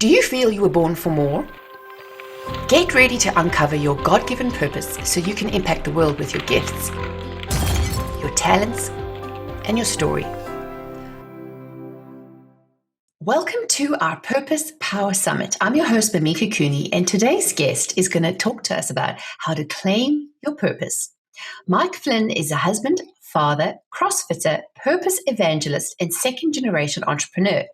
Do you feel you were born for more? Get ready to uncover your God-given purpose so you can impact the world with your gifts, your talents, and your story. Welcome to our Purpose Power Summit. I'm your host, Mimika Cooney, and today's guest is going to talk to us about how to claim your purpose. Mike Flynn is a husband, father, CrossFitter, purpose evangelist, and second-generation entrepreneur.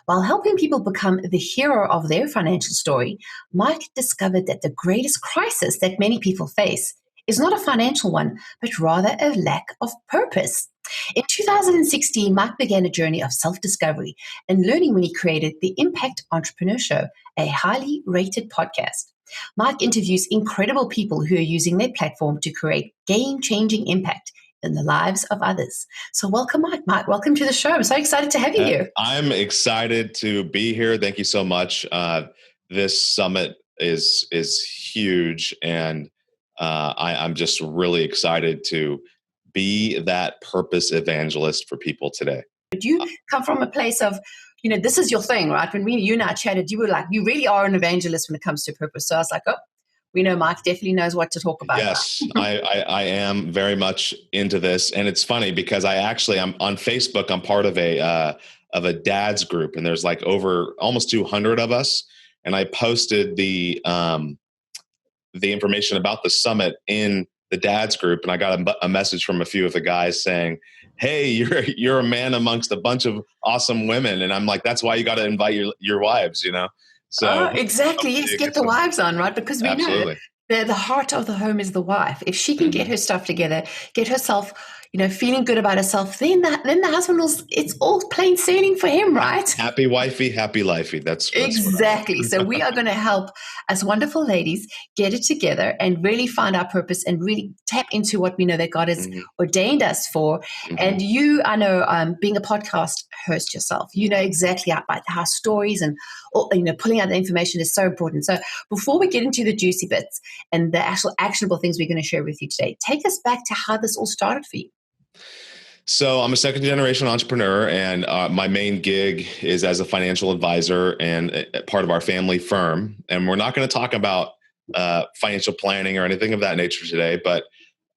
While helping people become the hero of their financial story, Mike discovered that the greatest crisis that many people face is not a financial one, but rather a lack of purpose. In 2016, Mike began a journey of self-discovery and learning when he created the Impact Entrepreneur Show, a highly rated podcast. Mike interviews incredible people who are using their platform to create game-changing impact in the lives of others. So welcome, Mike. Mike, welcome to the show. I'm so excited to have you here. I'm excited to be here. Thank you so much. This summit is huge, and I'm just really excited to be that purpose evangelist for people today. But you come from a place of, this is your thing, right? When you and I chatted, you were like, you really are an evangelist when it comes to purpose. So I was like, we know Mike definitely knows what to talk about. Yes, I am very much into this. And it's funny because I'm on Facebook. I'm part of a dad's group, and there's like over almost 200 of us. And I posted the information about the summit in the dad's group, and I got a message from a few of the guys saying, "Hey, you're a man amongst a bunch of awesome women," and I'm like, "That's why you got to invite your wives," So exactly, yes, get the wives on, right? Because we know the heart of the home is the wife. If she can get her stuff together, get herself, feeling good about herself, then the husband it's all plain sailing for him, right? Happy wifey, happy lifey. That's exactly. So we are going to help us wonderful ladies get it together and really find our purpose and really tap into what we know that God has ordained us for. And you, I know, being a podcast host yourself, you know exactly about how stories and pulling out the information is so important. So before we get into the juicy bits and the actual actionable things we're going to share with you today, take us back to how this all started for you. So I'm a second generation entrepreneur, and my main gig is as a financial advisor and part of our family firm. And we're not going to talk about financial planning or anything of that nature today, but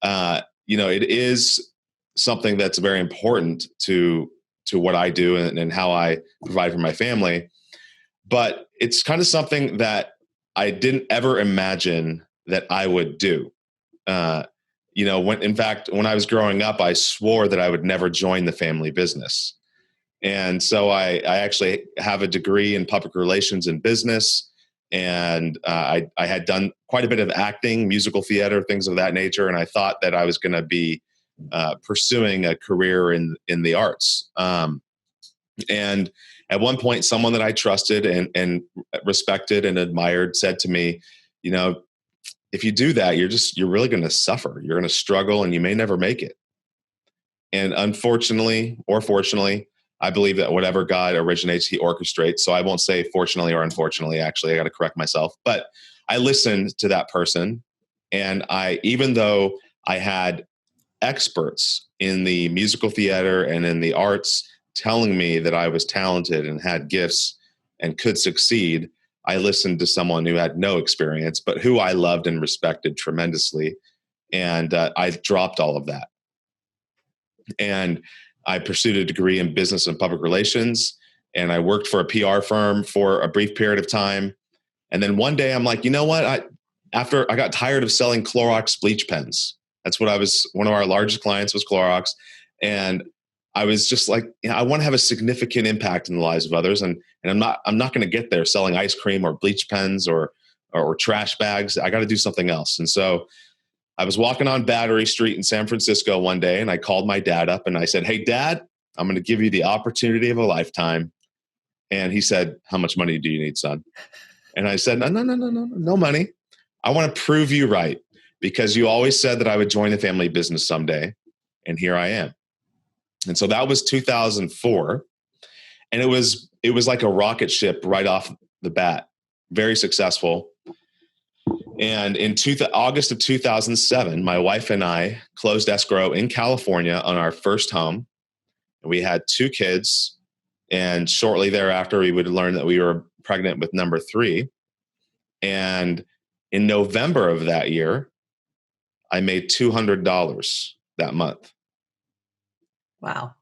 it is something that's very important to what I do and how I provide for my family. But it's kind of something that I didn't ever imagine that I would do. When I was growing up, I swore that I would never join the family business. And so I actually have a degree in public relations and business. And I had done quite a bit of acting, musical theater, things of that nature. And I thought that I was going to be pursuing a career in the arts. And at one point, someone that I trusted and respected and admired said to me, if you do that, you're really going to suffer. You're going to struggle and you may never make it. And unfortunately or fortunately, I believe that whatever God originates, he orchestrates. So I won't say fortunately or unfortunately, actually, I got to correct myself. But I listened to that person. And even though I had experts in the musical theater and in the arts telling me that I was talented and had gifts and could succeed, I listened to someone who had no experience, but who I loved and respected tremendously. And I dropped all of that. And I pursued a degree in business and public relations. And I worked for a PR firm for a brief period of time. And then one day I'm like, you know what? After I got tired of selling Clorox bleach pens. That's what one of our largest clients was Clorox. And I was just like, I want to have a significant impact in the lives of others. And I'm not going to get there selling ice cream or bleach pens or trash bags. I got to do something else. And so I was walking on Battery Street in San Francisco one day, and I called my dad up and I said, "Hey, Dad, I'm going to give you the opportunity of a lifetime." And he said, "How much money do you need, son?" And I said, no money. I want to prove you right, because you always said that I would join the family business someday. And here I am. And so that was 2004. And it was like a rocket ship right off the bat, very successful. And in August of 2007, my wife and I closed escrow in California on our first home. We had 2 kids. And shortly thereafter, we would learn that we were pregnant with number 3. And in November of that year, I made $200 that month. Wow.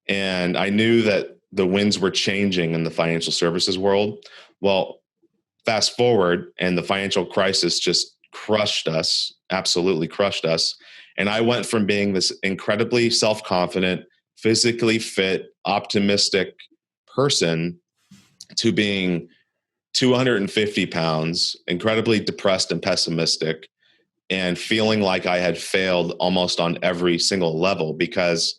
And I knew that the winds were changing in the financial services world. Well, fast forward, and the financial crisis just crushed us, absolutely crushed us. And I went from being this incredibly self-confident, physically fit, optimistic person to being 250 pounds, incredibly depressed and pessimistic, and feeling like I had failed almost on every single level, because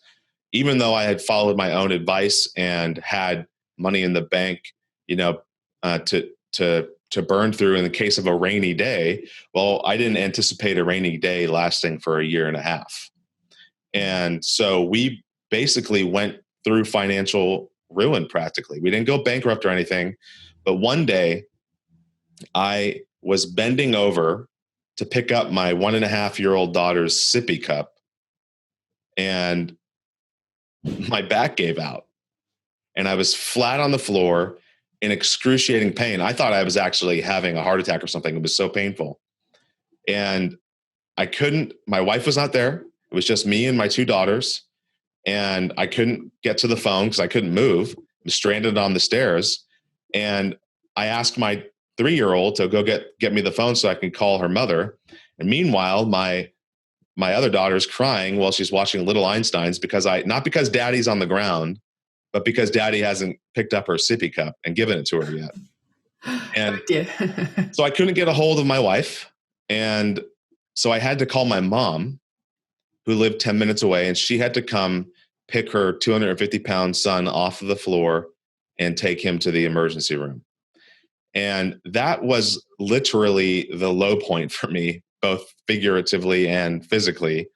even though I had followed my own advice and had money in the bank, you know, to burn through in the case of a rainy day, well, I didn't anticipate a rainy day lasting for a year and a half. And so we basically went through financial ruin practically. We didn't go bankrupt or anything, but one day I was bending over to pick up my 1.5-year-old daughter's sippy cup, and my back gave out, and I was flat on the floor in excruciating pain. I thought I was actually having a heart attack or something. It was so painful. And my wife was not there. It was just me and my 2 daughters. And I couldn't get to the phone because I couldn't move. I was stranded on the stairs. And I asked my 3-year-old to go get me the phone so I can call her mother. And meanwhile, my other daughter's crying while she's watching Little Einsteins not because daddy's on the ground, but because daddy hasn't picked up her sippy cup and given it to her yet. And so I couldn't get a hold of my wife. And so I had to call my mom, who lived 10 minutes away, and she had to come pick her 250-pound son off of the floor and take him to the emergency room. And that was literally the low point for me, both figuratively and physically.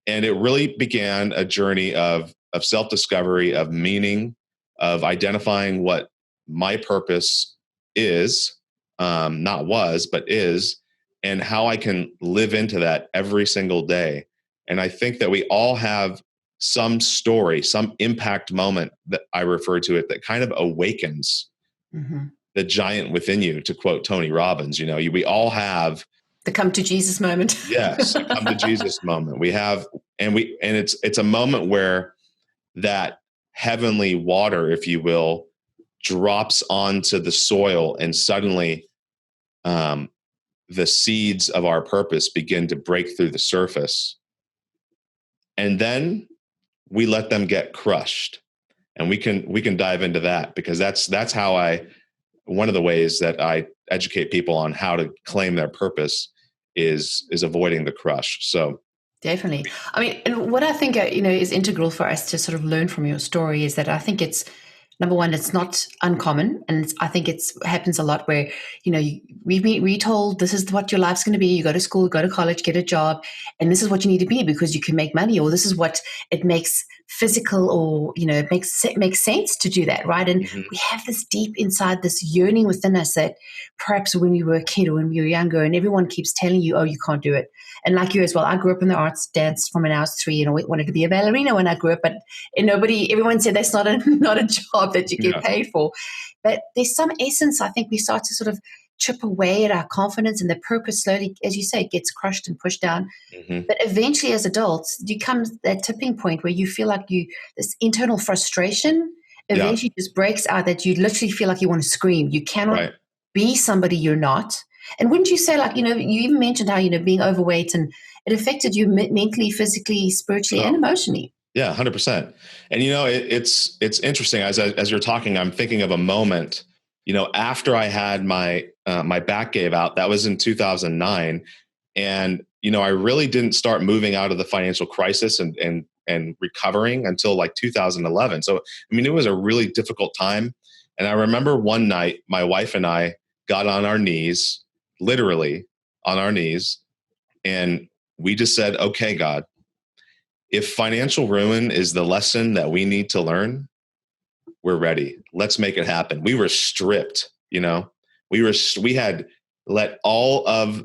And it really began a journey of self-discovery, of meaning, of identifying what my purpose is, not was, but is, and how I can live into that every single day. And I think that we all have some story, some impact moment that I refer to it, that kind of awakens the giant within you, to quote Tony Robbins. We all have the come to Jesus moment. Yes, a come to Jesus moment. We have, and it's a moment where that heavenly water, if you will, drops onto the soil, and suddenly the seeds of our purpose begin to break through the surface. And then we let them get crushed. And we can dive into that, because that's how one of the ways that I educate people on how to claim their purpose is avoiding the crush. So definitely. I mean, and what I think, is integral for us to sort of learn from your story is that I think it's, number one, it's not uncommon. And I think it happens a lot where, we told this is what your life's going to be. You go to school, go to college, get a job, and this is what you need to be because you can make money, or this is what it makes physical, or, it makes sense to do that, right? And we have this deep inside, this yearning within us that perhaps when we were a kid or when we were younger, and everyone keeps telling you, oh, you can't do it. And like you as well, I grew up in the arts, dance from when I was 3, and I wanted to be a ballerina when I grew up, but everyone said that's not a job that you get paid for. But there's some essence, I think we start to sort of chip away at our confidence, and the purpose slowly, as you say, gets crushed and pushed down. But eventually as adults, you come that tipping point where you feel like this internal frustration eventually just breaks out, that you literally feel like you want to scream. You cannot be somebody you're not. And wouldn't you say, like, you even mentioned how, being overweight, and it affected you mentally, physically, spiritually, and emotionally. Yeah, 100%. And, it's interesting as you're talking, I'm thinking of a moment, after I had my back gave out. That was in 2009. And, I really didn't start moving out of the financial crisis and recovering until like 2011. So, it was a really difficult time. And I remember one night, my wife and I got on our knees, literally on our knees, and we just said, okay, God, if financial ruin is the lesson that we need to learn, we're ready. Let's make it happen. We were stripped, we had let all of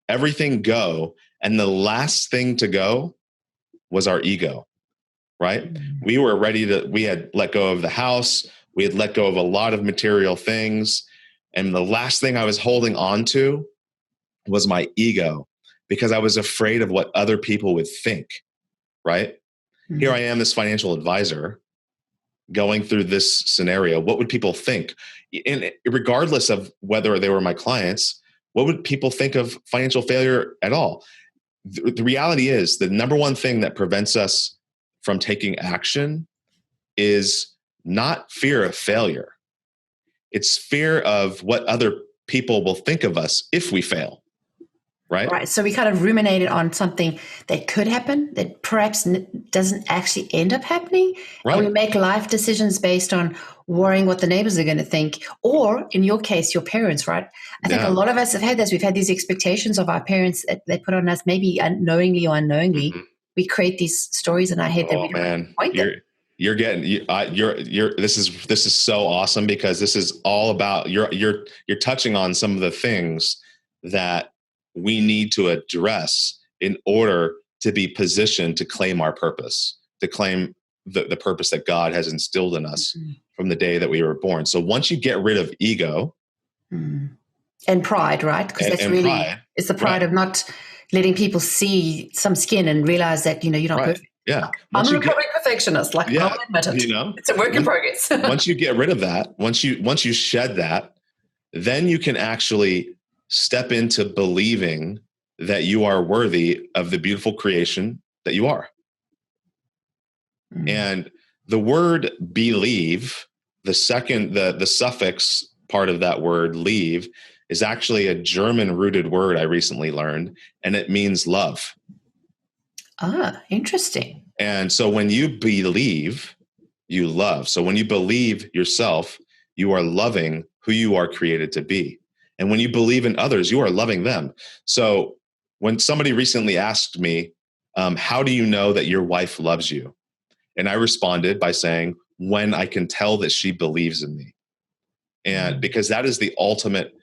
everything go. And the last thing to go was our ego, right? We were ready we had let go of the house. We had let go of a lot of material things. And the last thing I was holding on to was my ego, because I was afraid of what other people would think, right? Mm. Here I am, this financial advisor, going through this scenario. What would people think? And regardless of whether they were my clients, what would people think of financial failure at all? The reality is the number one thing that prevents us from taking action is not fear of failure. It's fear of what other people will think of us if we fail. Right. So we kind of ruminated on something that could happen that perhaps doesn't actually end up happening. Right. And we make life decisions based on worrying what the neighbors are going to think, or in your case, your parents, right? I think a lot of us have had this. We've had these expectations of our parents that they put on us, maybe unknowingly or unknowingly. Mm-hmm. We create these stories in our head that we don't point them. You're getting this is so awesome, because this is all about you're touching on some of the things that we need to address in order to be positioned to claim our purpose, to claim the purpose that God has instilled in us from the day that we were born. So once you get rid of ego and pride, right? Because that's really pride, it's the pride of not letting people see some skin and realize that you're not perfect. Yeah, I'm a recovering perfectionist. I'll admit it. It's a work in progress. Once you get rid of that, once you shed that, then you can actually step into believing that you are worthy of the beautiful creation that you are. And the word believe, the suffix part of that word leave, is actually a German rooted word I recently learned, and it means love. Ah, interesting. And so when you believe, you love. So when you believe yourself, you are loving who you are created to be. And when you believe in others, you are loving them. So when somebody recently asked me, how do you know that your wife loves you? And I responded by saying, when I can tell that she believes in me. And because that is the ultimate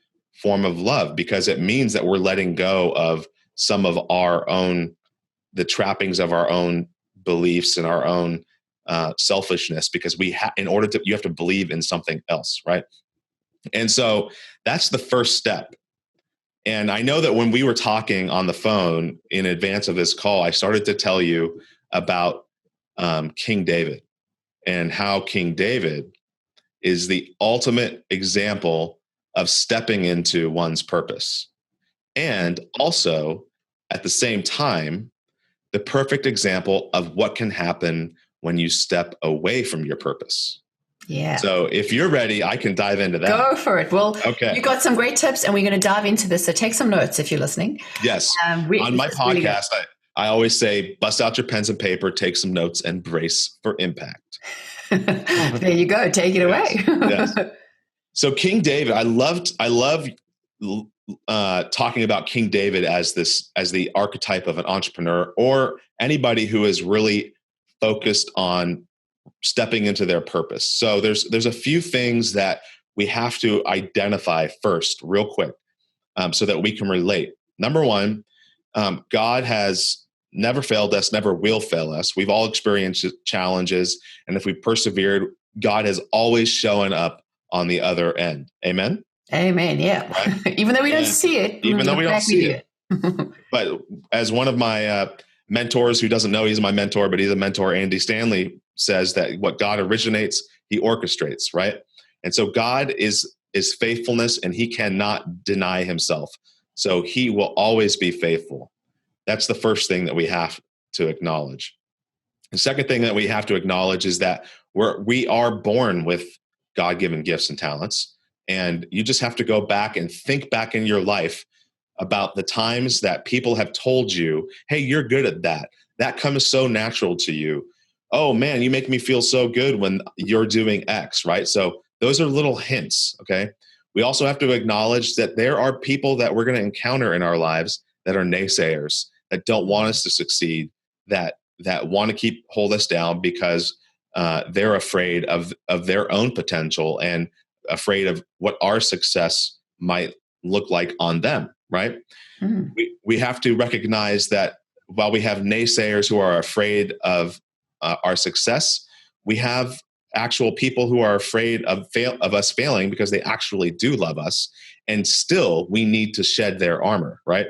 form of love, because it means that we're letting go of some of our own, the trappings of our own beliefs and our own selfishness, because you have to believe in something else, right? And so that's the first step. And I know that when we were talking on the phone in advance of this call, I started to tell you about King David, and how King David is the ultimate example of stepping into one's purpose. And also, at the same time, the perfect example of what can happen when you step away from your purpose. Yeah. So if you're ready, I can dive into that. Go for it. Well, you got some great tips, and we're going to dive into this. So take some notes if you're listening. Yes. On my podcast, really I always say, bust out your pens and paper, take some notes, and brace for impact. There you go. Take it away. Yes. So King David, I love talking about King David as the archetype of an entrepreneur, or anybody who is really focused on stepping into their purpose. So there's a few things that we have to identify first, real quick, so that we can relate. Number one, God has never failed us, never will fail us. We've all experienced challenges, and if we persevered, God has always shown up on the other end. Amen? Amen, yeah. Right? Even though we don't see it. Even though we don't see it. But as one of my mentors, who doesn't know he's my mentor, but he's a mentor, Andy Stanley, says that what God originates, he orchestrates, right? And so God is faithfulness, and he cannot deny himself. So he will always be faithful. That's the first thing that we have to acknowledge. The second thing that we have to acknowledge is that we are born with God-given gifts and talents. And you just have to go back and think back in your life about the times that people have told you, hey, you're good at that. That comes so natural to you. Oh man, you make me feel so good when you're doing X, right? So those are little hints, okay? We also have to acknowledge that there are people that we're going to encounter in our lives that are naysayers, that don't want us to succeed, that want to hold us down because they're afraid of their own potential and afraid of what our success might look like on them, right? We have to recognize that while we have naysayers who are afraid of our success, we have actual people who are afraid of us failing because they actually do love us. And still, we need to shed their armor, right?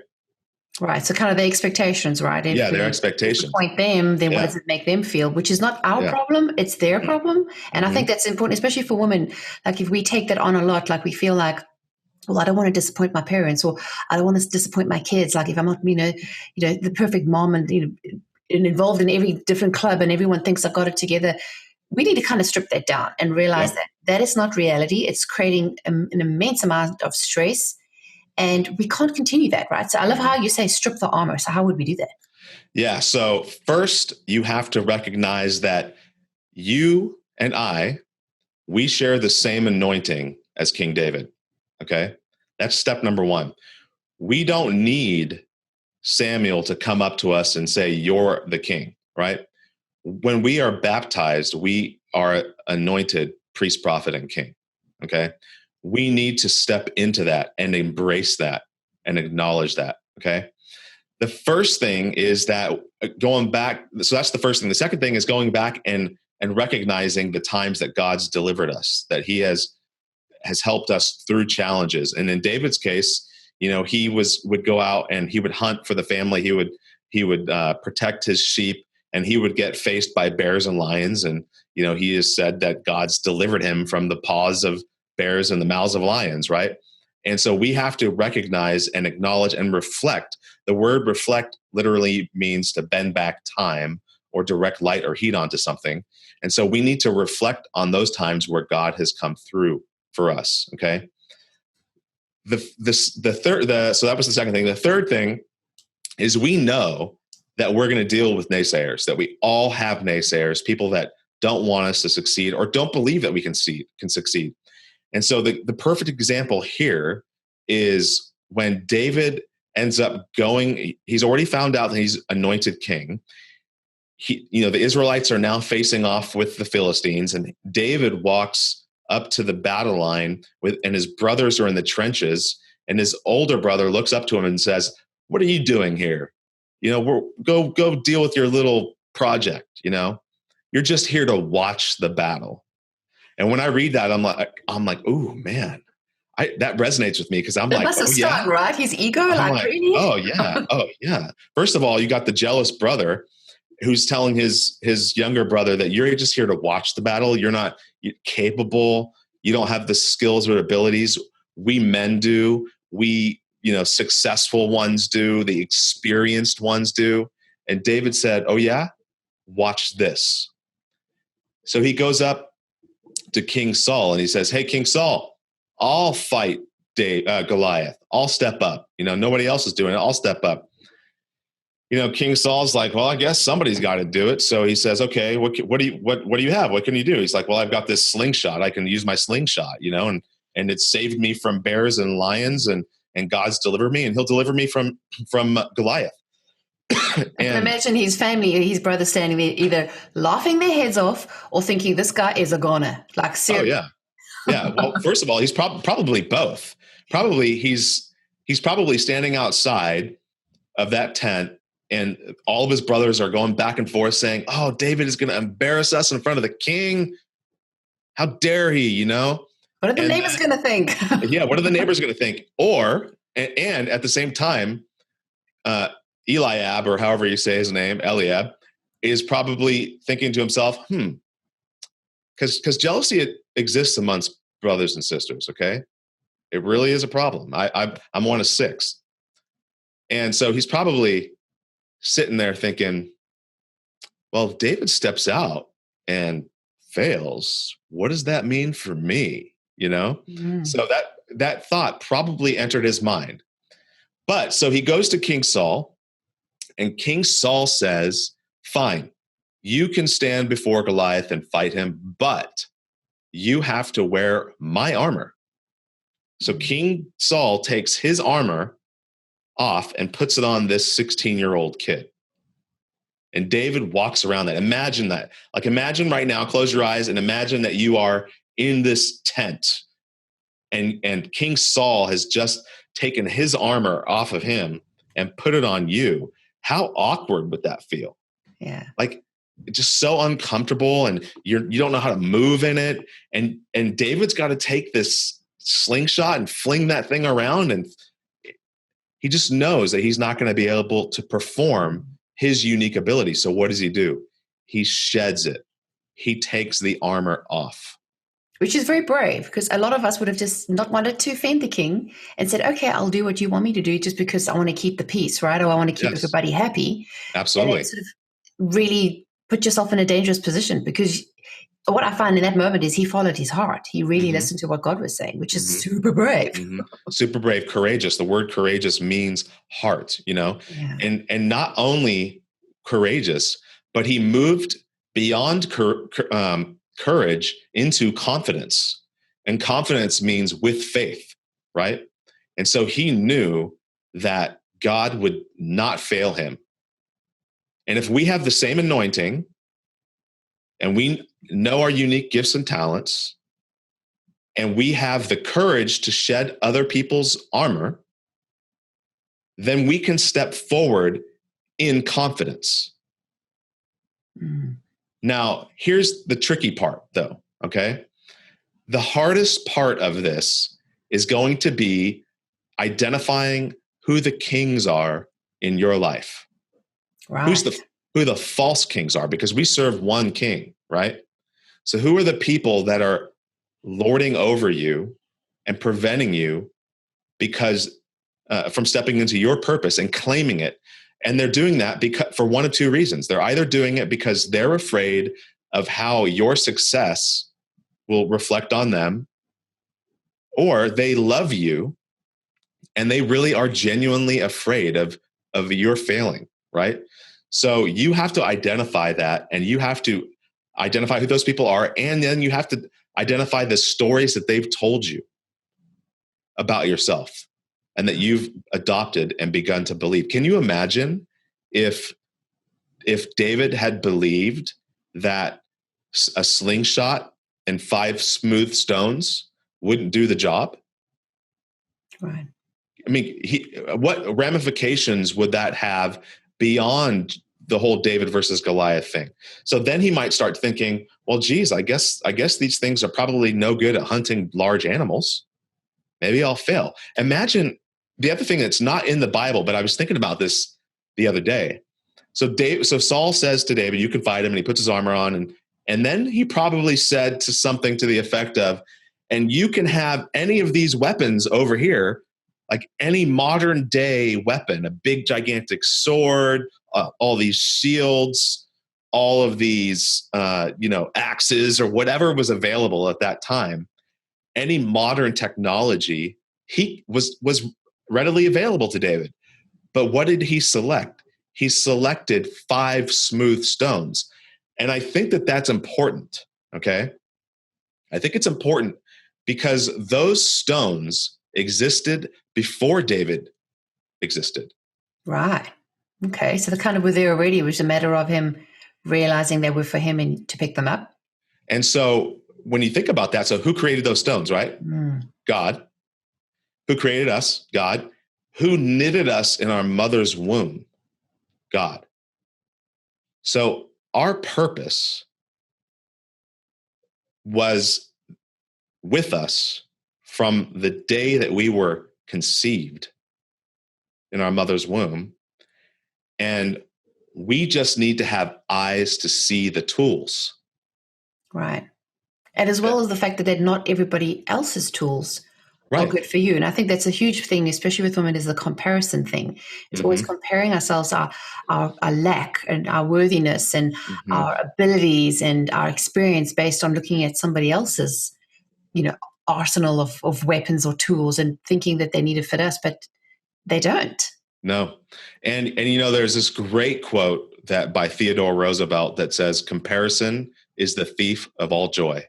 Right. So kind of the expectations, right? If Their we expectations. disappoint them, then what Yeah. does it make them feel? Which is not our problem, it's their problem. And I think that's important, especially for women. Like if we take that on a lot, like we feel like, well, I don't want to disappoint my parents, or I don't want to disappoint my kids. Like if I'm not, the perfect mom and, and involved in every different club and everyone thinks I've got it together. We need to kind of strip that down and realize that that is not reality. It's creating an immense amount of stress. And we can't continue that, right? So I love how you say strip the armor. So how would we do that? Yeah. So first, you have to recognize that you and we share the same anointing as King David. Okay. That's step number one. We don't need Samuel to come up to us and say, "You're the king," right? When we are baptized, we are anointed priest, prophet, and king. Okay. We need to step into that and embrace that and acknowledge that. Okay. The first thing is that going back, so that's the first thing. The second thing is going back and recognizing the times that God's delivered us, that he has helped us through challenges. And in David's case, he would go out and he would hunt for the family. He would protect his sheep, and he would get faced by bears and lions. And he has said that God's delivered him from the paws of bears and the mouths of lions, right? And so we have to recognize and acknowledge and reflect. The word reflect literally means to bend back time or direct light or heat onto something. And so we need to reflect on those times where God has come through for us. Okay. So that was the second thing. The third thing is we know that we're going to deal with naysayers, that we all have naysayers, people that don't want us to succeed or don't believe that we can succeed. And so the perfect example here is when David ends up he's already found out that he's anointed king. The Israelites are now facing off with the Philistines, and David walks up to the battle line and his brothers are in the trenches, and his older brother looks up to him and says, "What are you doing here? Go deal with your little project. You're just here to watch the battle." And when I read that, I'm like, "Oh man, that resonates with me," because I'm It like, must have "Oh yeah." stung, right? His ego, I'm like like, really? "Oh yeah, oh yeah." First of all, you got the jealous brother who's telling his younger brother that you're just here to watch the battle. You're not capable. You don't have the skills or abilities we men do. We, successful ones do. The experienced ones do. And David said, "Oh yeah, watch this." So he goes up to King Saul and he says, "Hey, King Saul, I'll fight Goliath. I'll step up. Nobody else is doing it. I'll step up." King Saul's like, "Well, I guess somebody's got to do it." So he says, "Okay, what do you have? What can you do?" He's like, "Well, I've got this slingshot. I can use my slingshot, and it saved me from bears and lions, and God's delivered me, and He'll deliver me from Goliath." I can imagine his family, his brothers standing there either laughing their heads off or thinking this guy is a goner. Like seriously. Oh yeah. Well, first of all, he's probably both. Probably he's probably standing outside of that tent, and all of his brothers are going back and forth saying, "Oh, David is going to embarrass us in front of the king. How dare he?" What are the neighbors going to think? Yeah, what are the neighbors going to think? And at the same time, Eliab, or however you say his name, Eliab, is probably thinking to himself, because jealousy exists amongst brothers and sisters. Okay, it really is a problem. I'm one of six, and so he's probably sitting there thinking, well, if David steps out and fails, what does that mean for me? So that thought probably entered his mind. But so he goes to King Saul, and King Saul says, "Fine, you can stand before Goliath and fight him, but you have to wear my armor." So King Saul takes his armor off and puts it on this 16-year-old kid. And David walks around that. Imagine that. Like, imagine right now, close your eyes and imagine that you are in this tent, and King Saul has just taken his armor off of him and put it on you. How awkward would that feel? Yeah. Like, just so uncomfortable, and you don't know how to move in it. And David's got to take this slingshot and fling that thing around, and he just knows that he's not going to be able to perform his unique ability. So what does he do? He sheds it. He takes the armor off. Which is very brave, because a lot of us would have just not wanted to offend the king and said, okay, I'll do what you want me to do just because I want to keep the peace, right? Or I want to keep everybody happy. Absolutely. And sort of really put yourself in a dangerous position, because what I find in that moment is he followed his heart. He really listened to what God was saying, which is super brave. Super brave, courageous. The word courageous means heart, and not only courageous, but he moved beyond courage into confidence. And confidence means with faith, right? And so he knew that God would not fail him. And if we have the same anointing and we know our unique gifts and talents, and we have the courage to shed other people's armor, then we can step forward in confidence. Now, here's the tricky part, though, okay? The hardest part of this is going to be identifying who the kings are in your life. Right. Who the false kings are, because we serve one king, right? So who are the people that are lording over you and preventing you because from stepping into your purpose and claiming it? And they're doing that because for one of two reasons. They're either doing it because they're afraid of how your success will reflect on them, or they love you and they really are genuinely afraid of your failing, right? So you have to identify that, and you have to identify who those people are, and then you have to identify the stories that they've told you about yourself and that you've adopted and begun to believe. Can you imagine if David had believed that a slingshot and 5 smooth stones wouldn't do the job? Right. I mean, what ramifications would that have beyond the whole David versus Goliath thing? So then he might start thinking, well, geez, I guess these things are probably no good at hunting large animals. Maybe I'll fail. Imagine the other thing that's not in the Bible, but I was thinking about this the other day. So Saul says to David, you can fight him, and he puts his armor on, and then he probably said to something to the effect of, and you can have any of these weapons over here, like any modern day weapon, a big gigantic sword, all these shields, all of these axes, or whatever was available at that time. Any modern technology was readily available to David. But what did he select? He selected 5 smooth stones. And I think that that's important, okay? I think it's important because those stones existed before David existed. Right. Okay. So they kind of were there already. It was a matter of him realizing they were for him and to pick them up. And so when you think about that, so who created those stones, right? God. Who created us? God. Who knitted us in our mother's womb? God. So our purpose was with us from the day that we were conceived in our mother's womb. And we just need to have eyes to see the tools. Right. And as well as the fact that not everybody else's tools are good for you. And I think that's a huge thing, especially with women, is the comparison thing. It's always comparing ourselves, our lack and our worthiness and our abilities and our experience based on looking at somebody else's, arsenal of weapons or tools and thinking that they need to fit us, but they don't. No. And there's this great quote that by Theodore Roosevelt that says, comparison is the thief of all joy.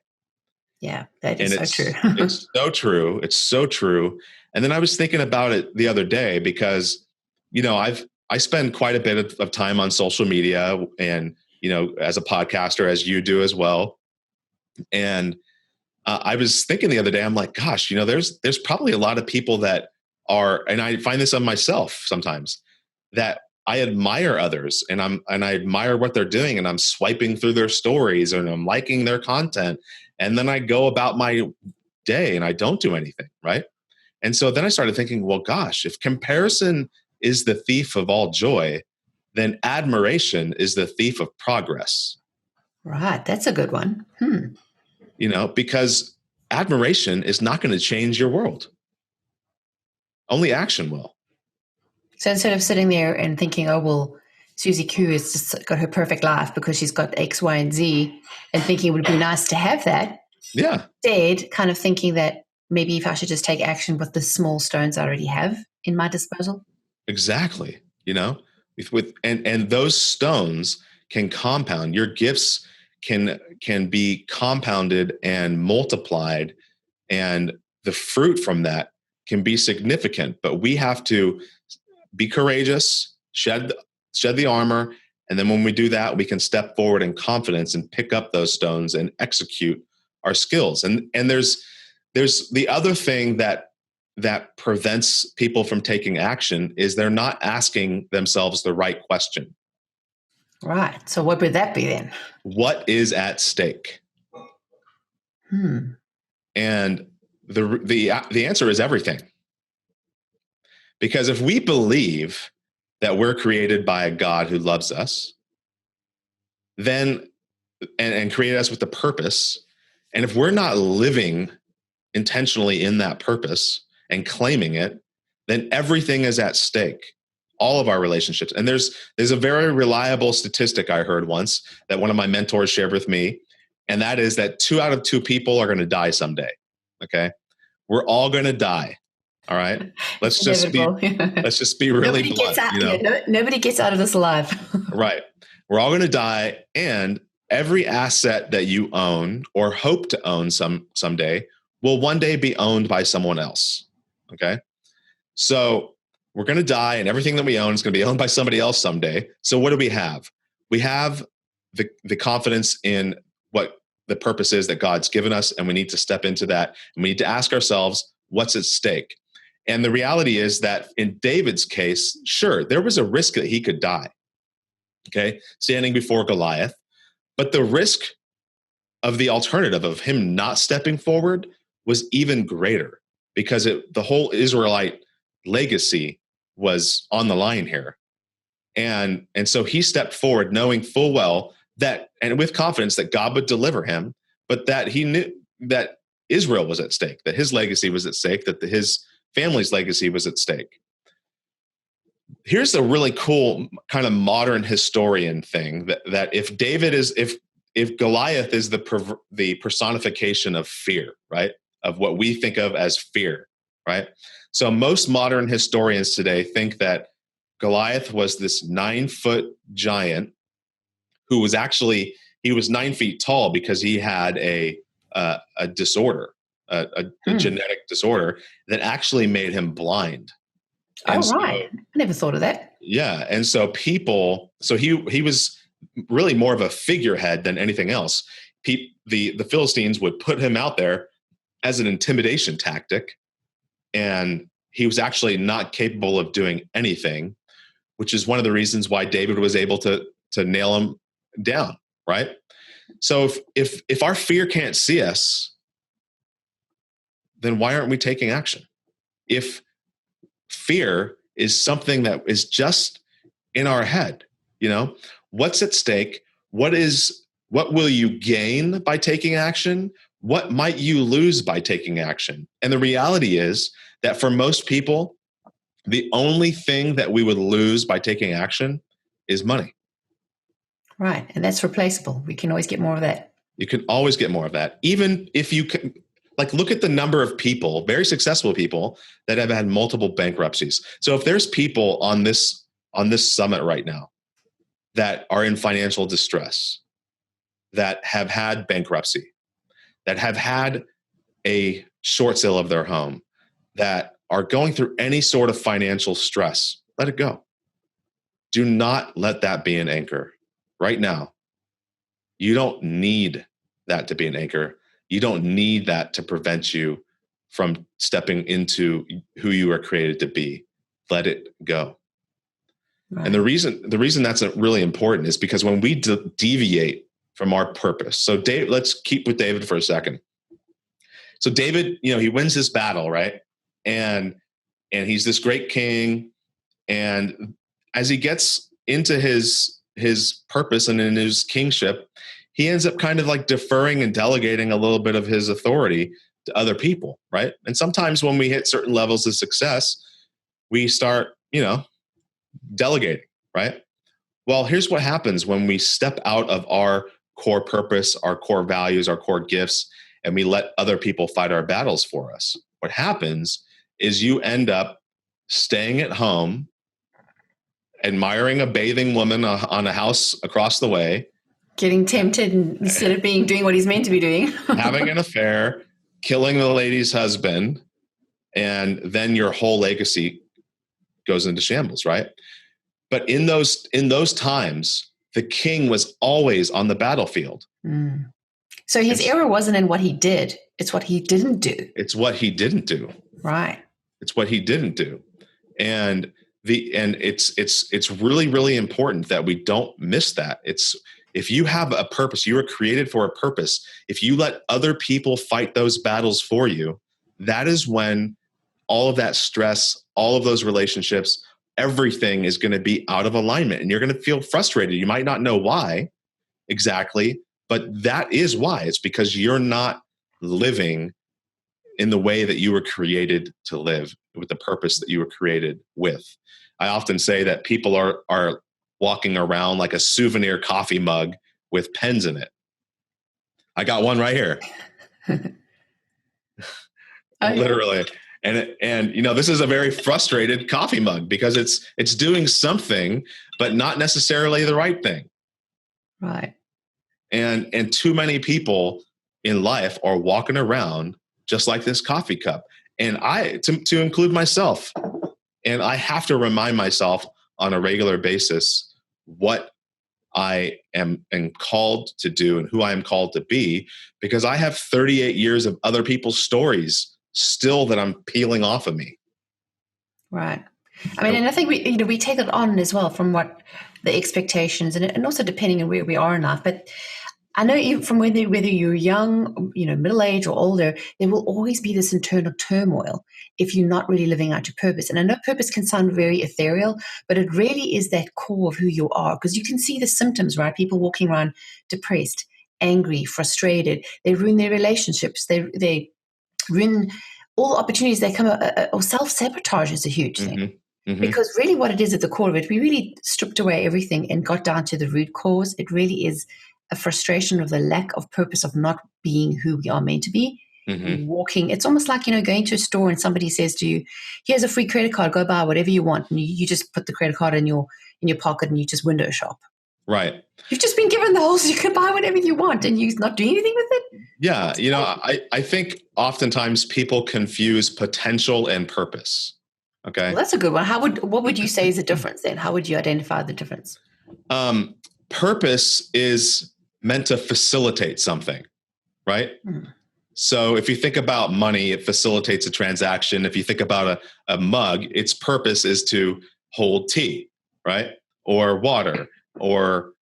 Yeah, that is so true. It's so true. It's so true. And then I was thinking about it the other day because, I spend quite a bit of time on social media and, as a podcaster, as you do as well. And I was thinking the other day, I'm like, gosh, there's probably a lot of people that are, and I find this on myself sometimes, that I admire others and I admire what they're doing, and I'm swiping through their stories and I'm liking their content. And then I go about my day and I don't do anything. Right. And so then I started thinking, well, gosh, if comparison is the thief of all joy, then admiration is the thief of progress. Right. That's a good one. Because admiration is not going to change your world. Only action will. So instead of sitting there and thinking, oh, well, Susie Q has just got her perfect life because she's got X, Y, and Z, and thinking it would be nice to have that. Yeah. Instead, kind of thinking that maybe if I should just take action with the small stones I already have in my disposal. Exactly. And those stones can compound. Your gifts can be compounded and multiplied, and the fruit from that can be significant. But we have to be courageous, shed the armor, and then when we do that, we can step forward in confidence and pick up those stones and execute our skills. And there's the other thing that prevents people from taking action is they're not asking themselves the right question. Right. So what would that be then? What is at stake? And the answer is everything. Because if we believe that we're created by a God who loves us, then and created us with a purpose, and if we're not living intentionally in that purpose and claiming it, then everything is at stake. All of our relationships. And there's a very reliable statistic I heard once that one of my mentors shared with me, and that is that 2 out of 2 people are going to die someday. Okay, we're all going to die. All right, let's just be really nobody blunt. Nobody gets out of this alive. Right, we're all going to die, and every asset that you own or hope to own someday will one day be owned by someone else. Okay, so we're going to die, and everything that we own is going to be owned by somebody else someday. So what do we have? We have the confidence in what the purpose is that God's given us, and we need to step into that, and we need to ask ourselves, what's at stake? And the reality is that in David's case, sure, there was a risk that he could die, okay, standing before Goliath. But the risk of the alternative of him not stepping forward was even greater, because the whole Israelite legacy was on the line here. And so he stepped forward knowing full well that, and with confidence, that God would deliver him, but that he knew that Israel was at stake, that his legacy was at stake, that his family's legacy was at stake. Here's a really cool kind of modern historian thing that if Goliath is the personification of fear, right? Of what we think of as fear, right? So most modern historians today think that Goliath was this 9-foot giant who was actually, he was 9 feet tall because he had a disorder, a genetic disorder that actually made him blind. And right. I never thought of that. Yeah. And so he was really more of a figurehead than anything else. The Philistines would put him out there as an intimidation tactic, and he was actually not capable of doing anything, which is one of the reasons why David was able to nail him down, right? So if our fear can't see us, then why aren't we taking action? If fear is something that is just in our head, what's at stake? What will you gain by taking action? What might you lose by taking action? And the reality is that for most people, the only thing that we would lose by taking action is money. Right. And that's replaceable. We can always get more of that. You can always get more of that. Even if you can, look at the number of people, very successful people, that have had multiple bankruptcies. So if there's people on this summit right now that are in financial distress, that have had bankruptcy, that have had a short sale of their home, that are going through any sort of financial stress, let it go. Do not let that be an anchor right now. You don't need that to be an anchor. You don't need that to prevent you from stepping into who you are created to be. Let it go. And Right. the reason that's really important is because when we deviate from our purpose. So Dave, let's keep with David for a second. So David, he wins this battle, right? And he's this great king. And as he gets into his purpose and in his kingship, he ends up kind of like deferring and delegating a little bit of his authority to other people, right? And sometimes when we hit certain levels of success, we start, delegating, right? Well, here's what happens when we step out of our core purpose, our core values, our core gifts, and we let other people fight our battles for us. What happens is you end up staying at home, admiring a bathing woman on a house across the way, Getting tempted instead of doing what he's meant to be doing. having an affair, killing the lady's husband, and then your whole legacy goes into shambles, right? But in those times, the king was always on the battlefield. Mm. So his error wasn't in what he did; it's what he didn't do. It's what he didn't do. Right. It's what he didn't do, and it's really, really important that we don't miss that. If you have a purpose, you were created for a purpose. If you let other people fight those battles for you, that is when all of that stress, all of those relationships, everything is going to be out of alignment, and you're going to feel frustrated. You might not know why exactly, but that is why. It's because you're not living in the way that you were created to live, with the purpose that you were created with. I often say that people are walking around like a souvenir coffee mug with pens in it. I got one right here. Literally. And this is a very frustrated coffee mug because it's doing something, but not necessarily the right thing. Right. And too many people in life are walking around just like this coffee cup. And to include myself, and I have to remind myself on a regular basis what I am called to do and who I am called to be, because I have 38 years of other people's stories still that I'm peeling off of me. Right. I mean, and I think we take it on as well from what the expectations and also depending on where we are in life. But I know from whether you're young, middle age or older, there will always be this internal turmoil if you're not really living out your purpose. And I know purpose can sound very ethereal, but it really is that core of who you are, because you can see the symptoms, right? People walking around depressed, angry, frustrated. They ruin their relationships. They ruin all the opportunities they come, or self-sabotage is a huge thing. Mm-hmm. Mm-hmm. Because really what it is at the core of it, we really stripped away everything and got down to the root cause. It really is a frustration of the lack of purpose of not being who we are meant to be. Mm-hmm. Walking. It's almost like, going to a store and somebody says to you, here's a free credit card, go buy whatever you want. And you just put the credit card in your pocket and you just window shop. Right. You've just been given the whole, so you can buy whatever you want and you're not doing anything with it. Yeah. I think oftentimes people confuse potential and purpose. Okay. Well, that's a good one. What would you say is the difference then? How would you identify the difference? Purpose is meant to facilitate something, right? Mm. So if you think about money, it facilitates a transaction. If you think about a mug, its purpose is to hold tea, right? Or water or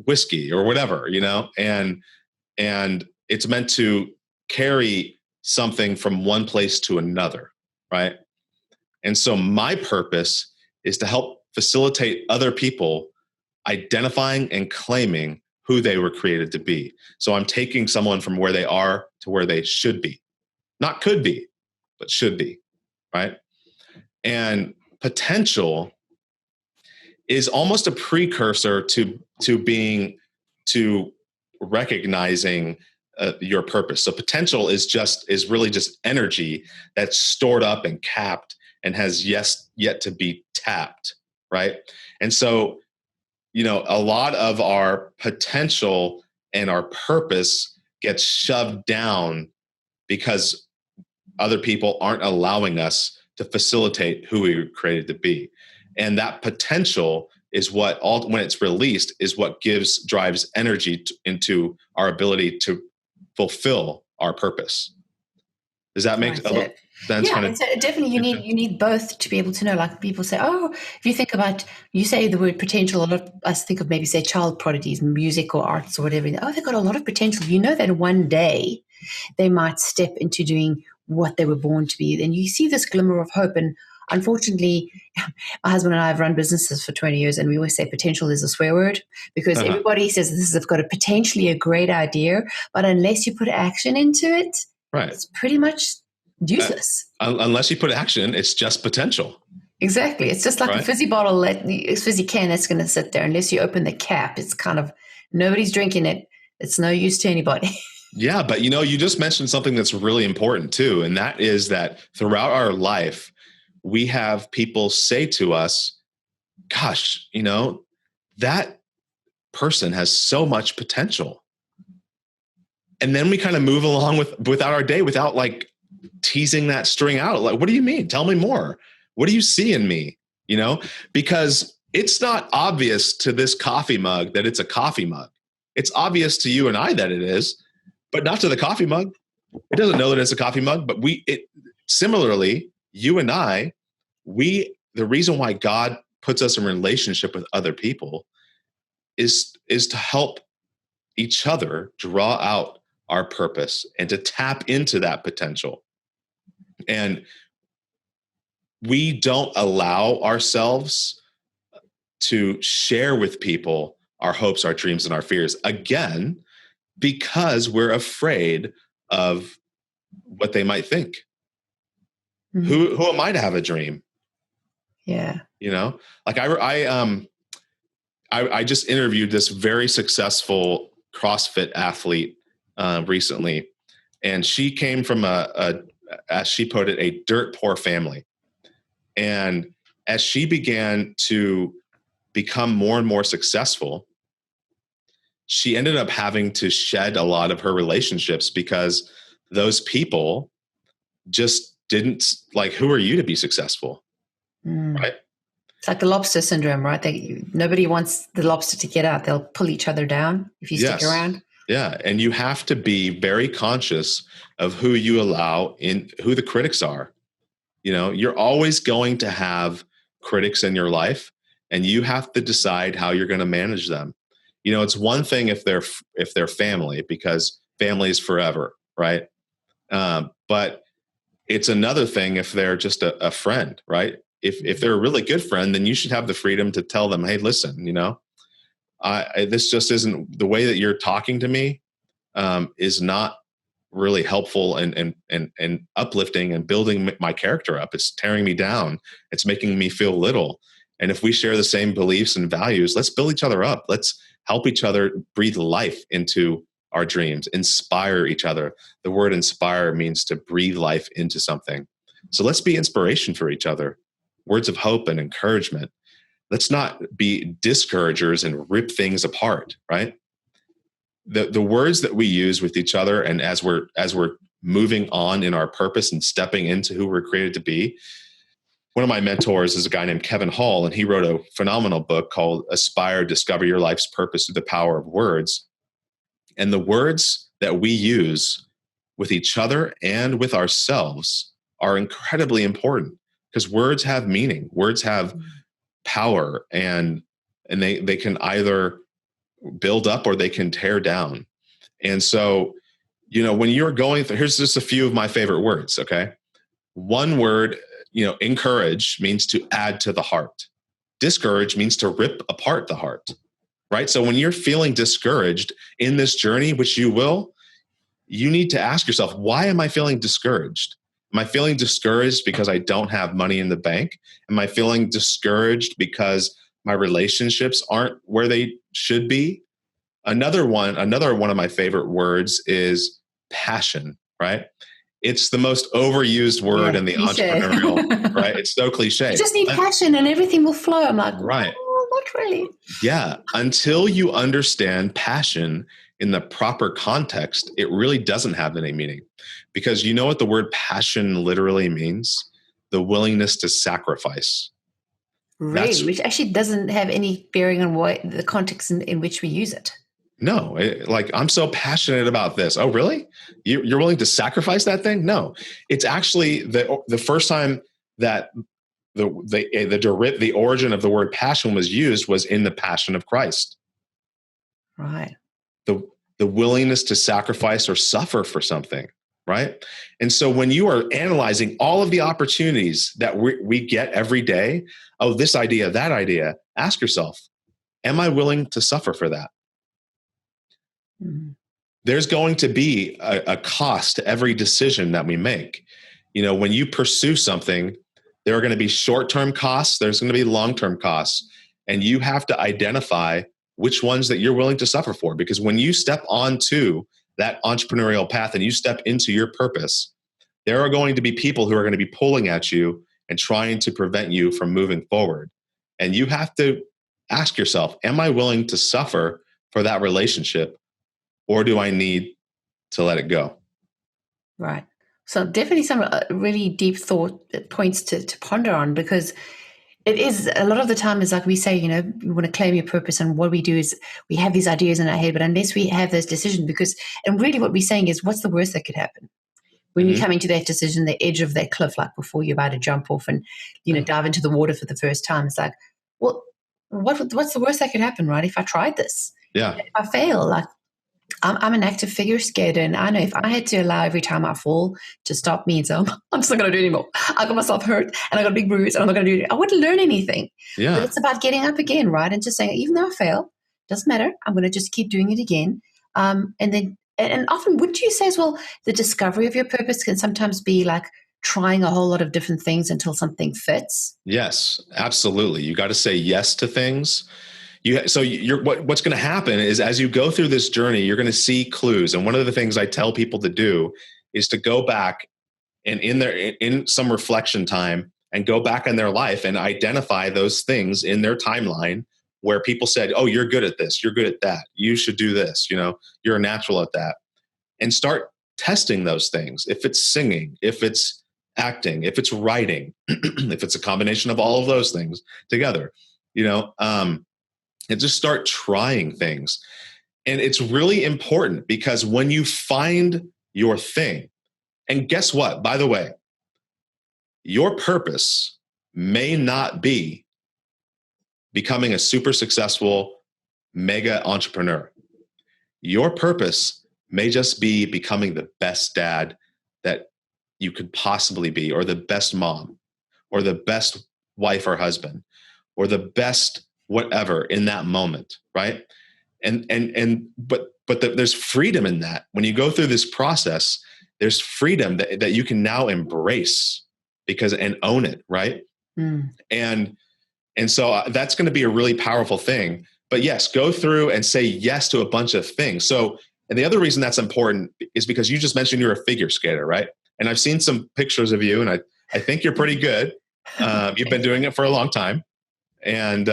whiskey or whatever, and it's meant to carry something from one place to another, right? And so my purpose is to help facilitate other people identifying and claiming who they were created to be. So I'm taking someone from where they are to where they should be. Not could be, but should be, right? And potential is almost a precursor to recognizing your purpose. So potential is really just energy that's stored up and capped and has yet to be tapped, right? And so, a lot of our potential and our purpose gets shoved down because other people aren't allowing us to facilitate who we were created to be. And that potential is what, when it's released, is what drives energy into our ability to fulfill our purpose. Does that make sense? That's Yeah, kind and of so definitely you need both to be able to know. Like people say, oh, if you think about, you say the word potential, a lot of us think of maybe say child prodigies, music or arts or whatever. Oh, they've got a lot of potential. You know that one day they might step into doing what they were born to be. And you see this glimmer of hope. And unfortunately, my husband and I have run businesses for 20 years, and we always say potential is a swear word because everybody says this has got potentially a great idea, but unless you put action into it, right. it's pretty much useless. Unless you put action, it's just potential. Exactly. It's just like right? a fizzy bottle, a fizzy can that's going to sit there. Unless you open the cap, it's kind of, nobody's drinking it. It's no use to anybody. Yeah, but you just mentioned something that's really important too, and that is that throughout our life, we have people say to us, gosh, that person has so much potential. And then we kind of move along without our day without like teasing that string out. Like, what do you mean? Tell me more. What do you see in me? Because it's not obvious to this coffee mug that it's a coffee mug. It's obvious to you and I that it is, but not to the coffee mug. It doesn't know that it's a coffee mug, but similarly, you and I, the reason why God puts us in relationship with other people is to help each other draw out our purpose and to tap into that potential. And we don't allow ourselves to share with people our hopes, our dreams, and our fears, again, because we're afraid of what they might think. Mm-hmm. Who am I to have a dream? Yeah. Like I just interviewed this very successful CrossFit athlete recently, and she came from as she put it, a dirt poor family. And as she began to become more and more successful, she ended up having to shed a lot of her relationships because those people just didn't like, who are you to be successful? Right? It's like the lobster syndrome, right? Nobody wants the lobster to get out. They'll pull each other down if you stick around. Yeah. And you have to be very conscious of who you allow in, who the critics are. You're always going to have critics in your life, and you have to decide how you're going to manage them. It's one thing if they're family, because family is forever, right? But it's another thing if they're just a friend, right? If they're a really good friend, then you should have the freedom to tell them, hey, listen, this just isn't the way that you're talking to me, is not really helpful and uplifting and building my character up. It's tearing me down. It's making me feel little. And if we share the same beliefs and values, let's build each other up. Let's help each other breathe life into our dreams, inspire each other. The word inspire means to breathe life into something. So let's be inspiration for each other. Words of hope and encouragement. Let's not be discouragers and rip things apart, right? The words that we use with each other, and as we're moving on in our purpose and stepping into who we're created to be. One of my mentors is a guy named Kevin Hall, and he wrote a phenomenal book called Aspire, Discover Your Life's Purpose Through the Power of Words. And the words that we use with each other and with ourselves are incredibly important, because words have meaning. Words have power, and they can either build up or they can tear down. And so, when you're going through, here's just a few of my favorite words. Okay. One word, encourage means to add to the heart. Discourage means to rip apart the heart, right? So when you're feeling discouraged in this journey, which you will, you need to ask yourself, why am I feeling discouraged? Am I feeling discouraged because I don't have money in the bank? Am I feeling discouraged because my relationships aren't where they should be? Another one of my favorite words is passion, right? It's the most overused word in the entrepreneurial, right? It's so cliche. You just need passion and everything will flow. I'm like, right. Oh, not really. Yeah. Until you understand passion in the proper context, it really doesn't have any meaning. Because you know what the word passion literally means? The willingness to sacrifice. Really? Which actually doesn't have any bearing on what the context in which we use it. No, like, I'm so passionate about this. Oh, really? You're willing to sacrifice that thing? No, it's actually the first time that the origin of the word passion was used was in the Passion of Christ. Right. The willingness to sacrifice or suffer for something, right? And so when you are analyzing all of the opportunities that we get every day, oh, this idea, that idea, ask yourself, am I willing to suffer for that? Mm-hmm. There's going to be a cost to every decision that we make. When you pursue something, there are going to be short-term costs, there's going to be long-term costs, and you have to identify which ones that you're willing to suffer for. Because when you step onto that entrepreneurial path and you step into your purpose, there are going to be people who are going to be pulling at you and trying to prevent you from moving forward. And you have to ask yourself, am I willing to suffer for that relationship, or do I need to let it go? Right. So definitely some really deep thought points to ponder on, because it is a lot of the time is like we say, we want to claim your purpose, and what we do is we have these ideas in our head, but unless we have those decisions, and really what we're saying is, what's the worst that could happen? When you're coming to that decision, the edge of that cliff, like before you're about to jump off and, dive into the water for the first time, it's like, well, what's the worst that could happen, right? If I tried this, Yeah. if I fail, like, I'm an active figure skater, and I know if I had to allow every time I fall to stop me and say, I'm just not going to do it anymore. I got myself hurt and I got a big bruise and I'm not going to do it. I wouldn't learn anything. Yeah. But it's about getting up again, right? And just saying, even though I fail, doesn't matter. I'm going to just keep doing it again. And often, wouldn't you say as well, the discovery of your purpose can sometimes be like trying a whole lot of different things until something fits? Yes, absolutely. You got to say yes to things. What's going to happen is, as you go through this journey, you're going to see clues. And one of the things I tell people to do is to go back and in some reflection time, and go back in their life and identify those things in their timeline where people said, oh, you're good at this, you're good at that, you should do this, you're a natural at that. And start testing those things. If it's singing, if it's acting, if it's writing, if it's a combination of all of those things together, and just start trying things. And it's really important, because when you find your thing, and guess what, by the way, your purpose may not be becoming a super successful mega entrepreneur. Your purpose may just be becoming the best dad that you could possibly be, or the best mom, or the best wife or husband, or the best whatever in that moment, right? But there's freedom in that. When you go through this process, there's freedom that you can now embrace and own it, right? And so that's going to be a really powerful thing. But yes, go through and say yes to a bunch of things. So, and the other reason that's important is because you just mentioned you're a figure skater, right? And I've seen some pictures of you, and I think you're pretty good. You've been doing it for a long time, and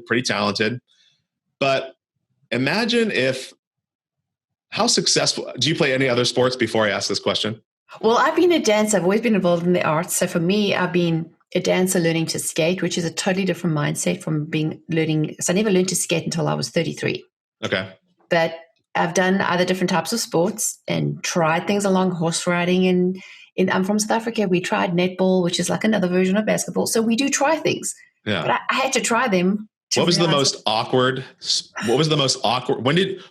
pretty talented. But imagine how successful, do you play any other sports before I ask this question? Well, I've been a dancer. I've always been involved in the arts. So for me, I've been a dancer learning to skate, which is a totally different mindset from learning. So I never learned to skate until I was 33. Okay. But I've done other different types of sports and tried things along horse riding. And I'm from South Africa. We tried netball, which is like another version of basketball. So we do try things. Yeah. But I had to try them. What was the most awkward?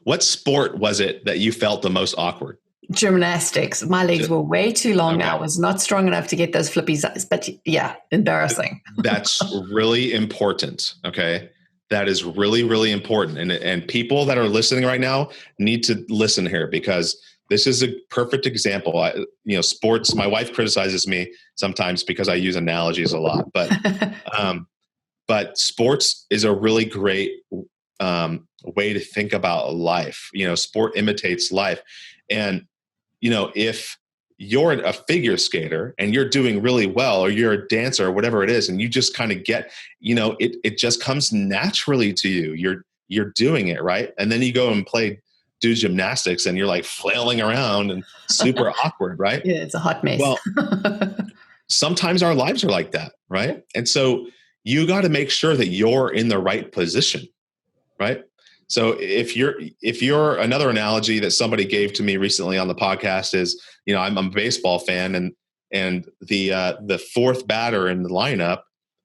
What sport was it that you felt the most awkward? Gymnastics. My legs were way too long. Okay. I was not strong enough to get those flippy sides, but yeah, embarrassing. That's really important. Okay. That is really, really important. And people that are listening right now need to listen here, because this is a perfect example. Sports, my wife criticizes me sometimes because I use analogies a lot, but sports is a really great way to think about life. Sport imitates life. And, if you're a figure skater and you're doing really well, or you're a dancer or whatever it is, and you just kind of get, it just comes naturally to you. You're doing it, right? And then you go and do gymnastics and you're like flailing around and super awkward, right? Yeah, it's a hot mess. Well, sometimes our lives are like that, right? And so you got to make sure that you're in the right position, right? So if you're another analogy that somebody gave to me recently on the podcast is, I'm a baseball fan, and the fourth batter in the lineup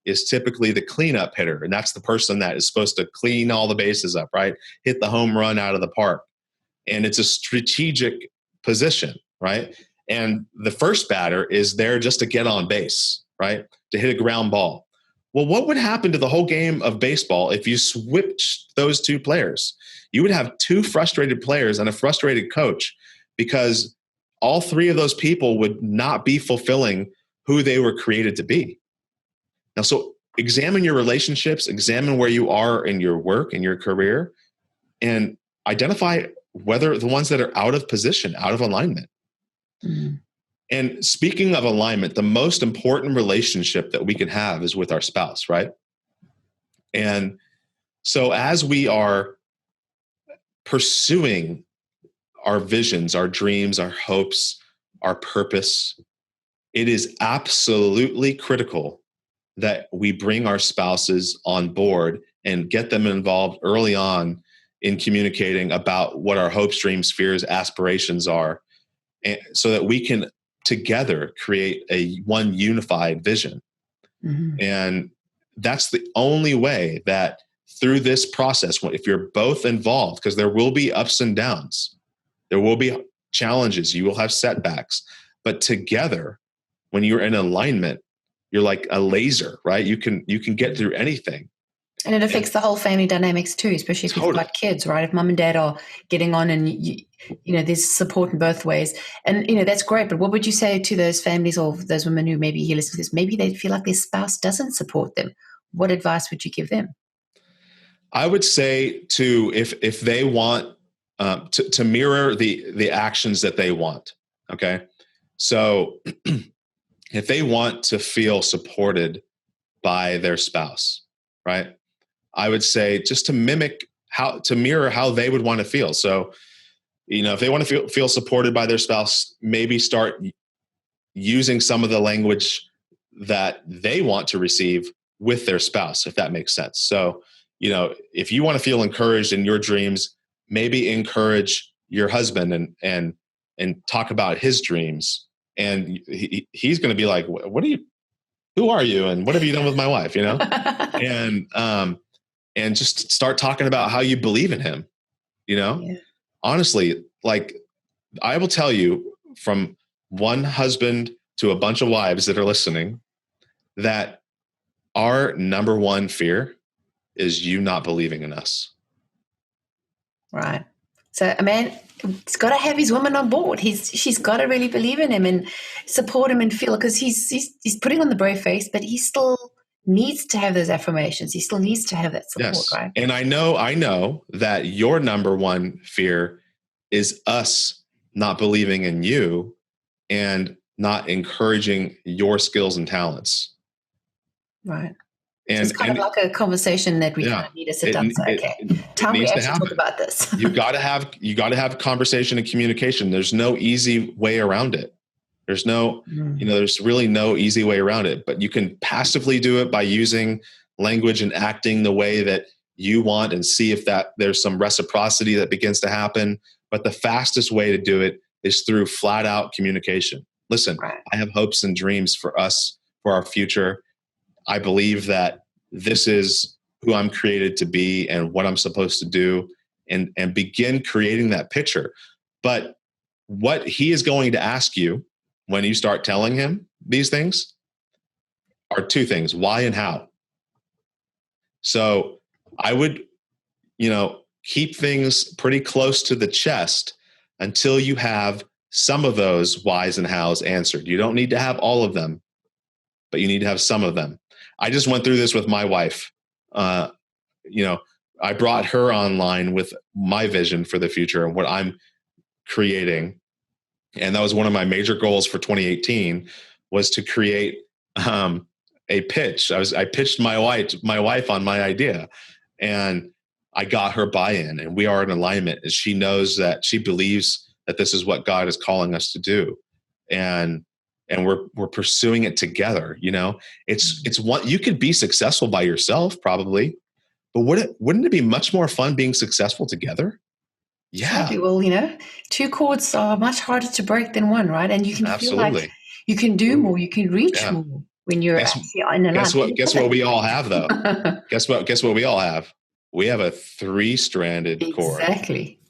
is typically the cleanup hitter, and that's the person that is supposed to clean all the bases up, right? Hit the home run out of the park, and it's a strategic position, right? And the first batter is there just to get on base, right? To hit a ground ball. Well, what would happen to the whole game of baseball if you switched those two players? You would have two frustrated players and a frustrated coach, because all three of those people would not be fulfilling who they were created to be. Now, so examine your relationships, examine where you are in your work and your career, and identify whether the ones that are out of position, out of alignment. Mm-hmm. And speaking of alignment, the most important relationship that we can have is with our spouse, right? And so as we are pursuing our visions, our dreams, our hopes, our purpose, it is absolutely critical that we bring our spouses on board and get them involved early on in communicating about what our hopes, dreams, fears, aspirations are, and so that we can together create one unified vision. Mm-hmm. And that's the only way that through this process, if you're both involved, because there will be ups and downs, there will be challenges, you will have setbacks, but together, when you're in alignment, you're like a laser, right? You can get through anything. And it affects the whole family dynamics too, especially if you've got kids, right? If mom and dad are getting on and, there's support in both ways. And, that's great. But what would you say to those families or those women who maybe hear listen to this, maybe they feel like their spouse doesn't support them? What advice would you give them? I would say if they want to mirror the actions that they want, okay? So if they want to feel supported by their spouse, right? I would say just to mirror how they would want to feel. So, if they want to feel supported by their spouse, maybe start using some of the language that they want to receive with their spouse, if that makes sense. So, if you want to feel encouraged in your dreams, maybe encourage your husband and talk about his dreams. And he's going to be like, who are you? And what have you done with my wife? And just start talking about how you believe in him, Yeah. Honestly, like I will tell you from one husband to a bunch of wives that are listening, that our number one fear is you not believing in us. Right. So a man, he's got to have his woman on board. She's got to really believe in him and support him and feel, because he's putting on the brave face, but he still needs to have those affirmations. He still needs to have that support, yes. Right? And I know that your number one fear is us not believing in you and not encouraging your skills and talents. Right. And it's kind of like a conversation that we kind of need to sit down and say, okay, time we actually talk about this. You got to have conversation and communication. There's no easy way around it. There's there's really no easy way around it, but you can passively do it by using language and acting the way that you want and see if there's some reciprocity that begins to happen. But the fastest way to do it is through flat out communication. Listen, right. I have hopes and dreams for us, for our future. I believe that this is who I'm created to be and what I'm supposed to do, and begin creating that picture. But what he is going to ask you when you start telling him these things are two things: why and how. So I would, keep things pretty close to the chest until you have some of those whys and hows answered. You don't need to have all of them, but you need to have some of them. I just went through this with my wife. I brought her online with my vision for the future and what I'm creating. And that was one of my major goals for 2018, was to create a pitch. I pitched my wife on my idea, and I got her buy-in, and we are in alignment. And she knows that she believes that this is what God is calling us to do. And we're pursuing it together. It's one, you could be successful by yourself, probably, but wouldn't it be much more fun being successful together? Yeah, Exactly. Well, two chords are much harder to break than one, right? And you can feel like absolutely. you can do more, you can reach Yeah. more when you're Guess actually in guess what? alignment. Guess what we all have though. Guess what we all have. We have a 3-stranded cord. Exactly.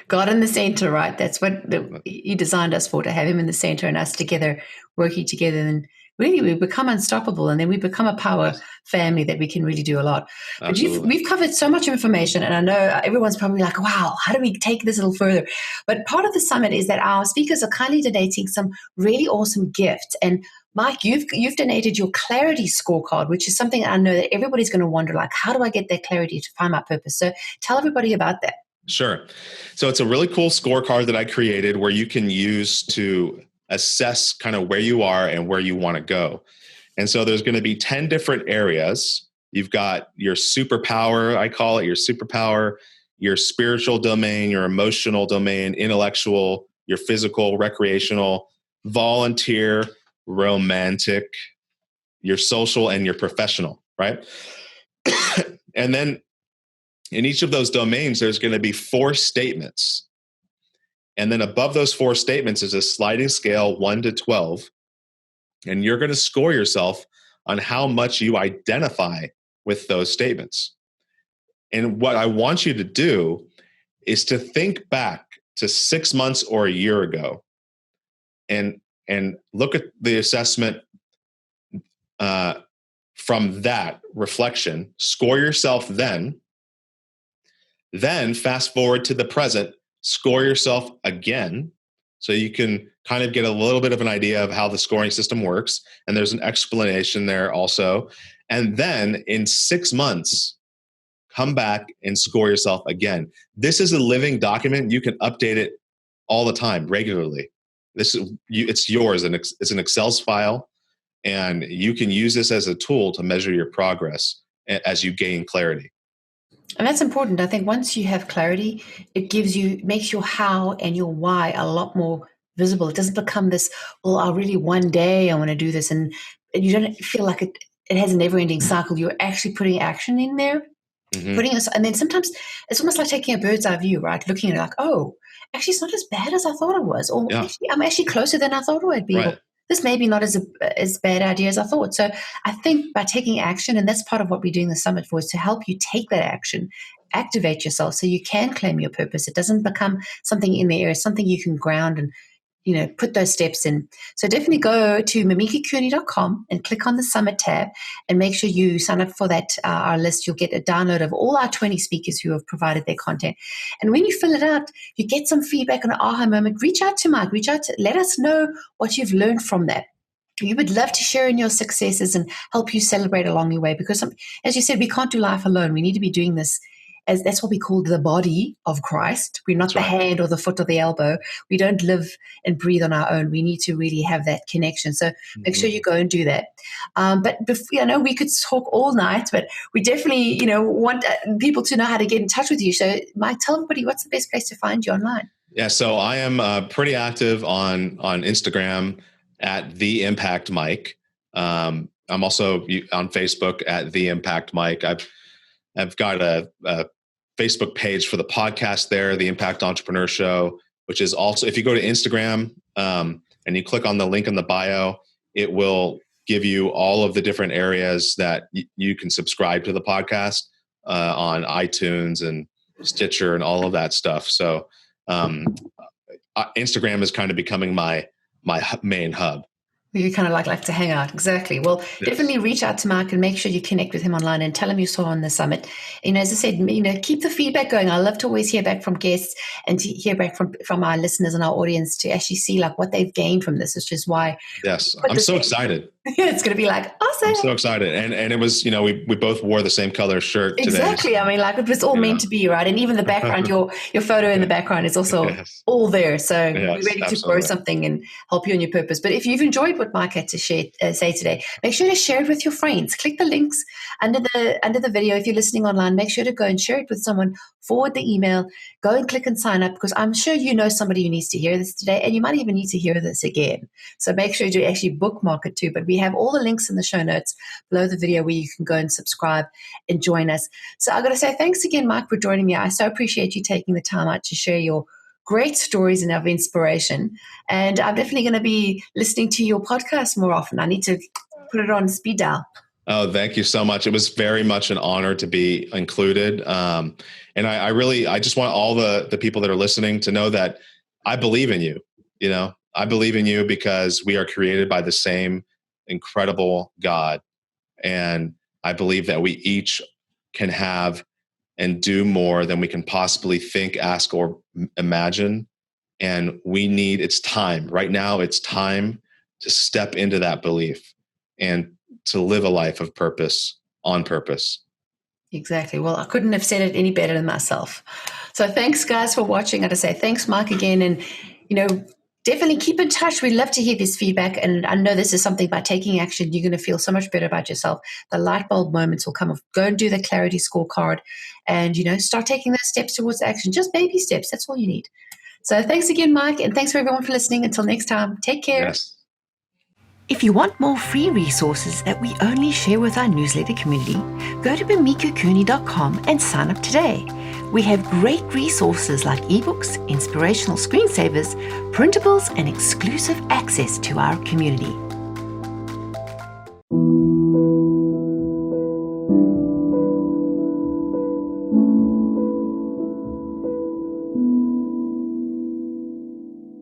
God in the center, right? That's what He designed us for, to have Him in the center and us together, working together. And really, we become unstoppable, and then we become a power Yes, family that we can really do a lot. But absolutely. we've covered so much information, and I know everyone's probably like, wow, how do we take this a little further? But part of the summit is that our speakers are kindly donating some really awesome gifts. And Mike, you've donated your clarity scorecard, which is something I know that everybody's going to wonder, like, how do I get that clarity to find my purpose? So tell everybody about that. Sure. So it's a really cool scorecard that I created where you can use to assess kind of where you are and where you want to go. And so there's going to be 10 different areas. You've got your superpower, I call it your superpower, your spiritual domain, your emotional domain, intellectual, your physical, recreational, volunteer, romantic, your social, and your professional, right? And then in each of those domains, there's going to be 4 statements. And then above those 4 statements is a sliding scale 1 to 12. And you're going to score yourself on how much you identify with those statements. And what I want you to do is to think back to 6 months or a year ago and look at the assessment from that reflection, score yourself then fast forward to the present, score yourself again, so you can kind of get a little bit of an idea of how the scoring system works. And there's an explanation there also. And then in 6 months, come back and score yourself again. This is a living document. You can update it all the time, regularly. It's yours, and it's an Excel file, and you can use this as a tool to measure your progress as you gain clarity. And that's important. I think once you have clarity, it makes your how and your why a lot more visible. It doesn't become this, well, I really one day I want to do this. And you don't feel like it has a never ending cycle. You're actually putting action in there, and then sometimes it's almost like taking a bird's eye view, right? Looking at it like, oh, actually it's not as bad as I thought it was. Or actually, I'm actually closer than I thought it would be. Right. Or this may be not as bad idea as I thought. So I think by taking action, and that's part of what we're doing the summit for, is to help you take that action, activate yourself so you can claim your purpose. It doesn't become something in the air, it's something you can ground and put those steps in. So definitely go to mimikacooney.com and click on the summit tab and make sure you sign up for that, our list. You'll get a download of all our 20 speakers who have provided their content. And when you fill it out, you get some feedback on an aha moment. Reach out to Mike, let us know what you've learned from that. We would love to share in your successes and help you celebrate along your way, because as you said, we can't do life alone. We need to be doing this. As that's what we call the body of Christ. We're not the hand or the foot or the elbow. We don't live and breathe on our own. We need to really have that connection. So make sure you go and do that. But we could talk all night, but we definitely, want people to know how to get in touch with you. So Mike, tell everybody, what's the best place to find you online? Yeah, so I am pretty active on Instagram at The Impact Mike. I'm also on Facebook at The Impact Mike. I've got a Facebook page for the podcast there, The Impact Entrepreneur Show, which is also, if you go to Instagram and you click on the link in the bio, it will give you all of the different areas that you can subscribe to the podcast on iTunes and Stitcher and all of that stuff. So Instagram is kind of becoming my main hub. You kind of like to hang out. Exactly. Well, definitely reach out to Mark and make sure you connect with him online and tell him you saw on the summit. As I said, keep the feedback going. I love to always hear back from guests and to hear back from our listeners and our audience to actually see what they've gained from this, which is why. Yes. I'm so excited. It's going to be awesome. I'm so excited. And it was, we both wore the same color shirt today. Exactly. It was all meant to be, right? And even the background, your photo in the background is also all there. So we're ready to grow something and help you on your purpose. But if you've enjoyed what Mike had to say today, make sure to share it with your friends. Click the links under the video. If you're listening online, make sure to go and share it with someone forward the email, go and click and sign up, because I'm sure you know somebody who needs to hear this today, and you might even need to hear this again. So make sure to actually bookmark it too. But we have all the links in the show notes below the video where you can go and subscribe and join us. So I've got to say thanks again, Mike, for joining me. I so appreciate you taking the time out to share your great stories and of inspiration. And I'm definitely going to be listening to your podcast more often. I need to put it on speed dial. Oh, thank you so much. It was very much an honor to be included. And I just want all the people that are listening to know that I believe in you. You know, I believe in you because we are created by the same incredible God. And I believe that we each can have and do more than we can possibly think, ask, or imagine. And it's time. Right now, it's time to step into that belief and to live a life of purpose, on purpose. Exactly. Well, I couldn't have said it any better than myself. So thanks, guys, for watching. I got to say thanks, Mike, again. And, definitely keep in touch. We'd love to hear this feedback. And I know this is something, by taking action, you're going to feel so much better about yourself. The light bulb moments will come. Go and do the clarity scorecard and, start taking those steps towards action. Just baby steps. That's all you need. So thanks again, Mike. And thanks for everyone for listening. Until next time, take care. Yes. If you want more free resources that we only share with our newsletter community, go to mimikacooney.com and sign up today. We have great resources like ebooks, inspirational screensavers, printables, and exclusive access to our community.